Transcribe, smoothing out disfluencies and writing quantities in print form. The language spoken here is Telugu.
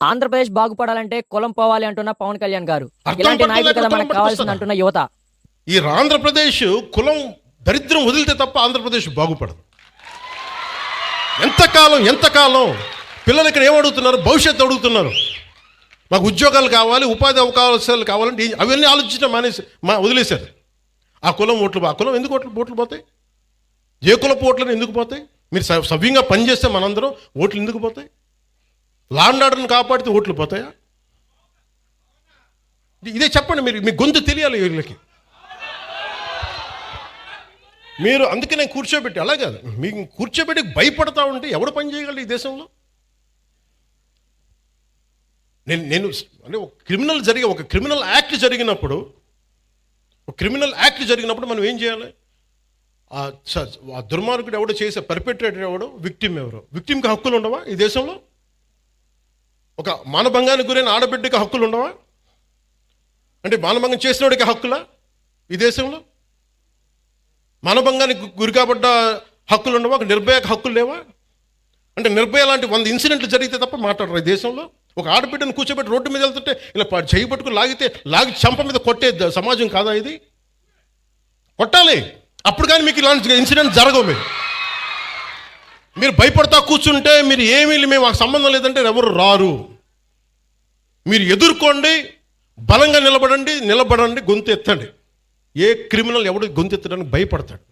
ఆంధ్రప్రదేశ్ బాగుపడాలంటే కులం పోవాలి అంటున్న పవన్ కళ్యాణ్ గారు. అర్థం ఇలాంటి నాయకులు పడతలేక కదా కులం మనకు కావాల్సింది పట్టుకొస్తారా? అంటున్న యువత. ఈ ఆంధ్రప్రదేశ్ కులం దరిద్రం వదిలితే తప్ప ఆంధ్రప్రదేశ్ బాగుపడదు. ఎంతకాలం పిల్లలు ఇక్కడ ఏమడుగుతున్నారు? భవిష్యత్తు అడుగుతున్నారు. మాకు ఉద్యోగాలు కావాలి, ఉపాధి అవకాశాలు కావాలంటే అవన్నీ ఆలోచించడం వదిలేశారు. ఆ కులం ఓట్లు, ఆ కులం ఎందుకు ఓట్లు పోతాయి? ఏ కులపు ఓట్లను ఎందుకు పోతాయి? మీరు సవ్యంగా పనిచేస్తే మనందరం ఓట్లు ఎందుకు పోతాయి? లా అండ్ ఆర్డర్ని కాపాడితే ఓట్లు పోతాయా? ఇదే చెప్పండి. మీ గొంతు తెలియాలి వీళ్ళకి. మీరు అందుకే నేను కూర్చోబెట్టి, అలా కాదు, మీకు కూర్చోబెట్టి భయపడతా ఉంటే ఎవడు పని చేయగలరు ఈ దేశంలో? నేను అంటే ఒక క్రిమినల్ యాక్ట్ జరిగినప్పుడు మనం ఏం చేయాలి? ఆ దుర్మార్గుడు ఎవడో చేసే పర్పెట్రేటర్ ఎవడో, విక్టిమ్ ఎవరో. విక్టిమ్కి హక్కులు ఉండవా ఈ దేశంలో? ఒక మానభంగానికి గురైన ఆడబిడ్డకి హక్కులు ఉండవా? అంటే మానభంగం చేసినోడికి హక్కులా ఈ దేశంలో? మానభంగానికి గురి కాబడ్డ హక్కులు ఉండవా? ఒక నిర్భయకు హక్కులు లేవా? అంటే నిర్భయ లాంటి 100 ఇన్సిడెంట్లు జరిగితే తప్ప మాట్లాడరు ఈ దేశంలో. ఒక ఆడబిడ్డను కూర్చోబెట్టి రోడ్డు మీద వెళ్తుంటే ఇలా చేయి పట్టుకుని లాగి చంప మీద కొట్టే సమాజం కాదా ఇది? కొట్టాలి. అప్పుడు కానీ మీకు ఇలాంటి ఇన్సిడెంట్ జరగవు. మీరు భయపడతా కూర్చుంటే మేము మాకు సంబంధం లేదంటే ఎవరు రారు. మీరు ఎదుర్కోండి, బలంగా నిలబడండి, గొంతు ఎత్తండి. ఏ క్రిమినల్ ఎవడు గొంతు ఎత్తడానికి భయపడతాడు?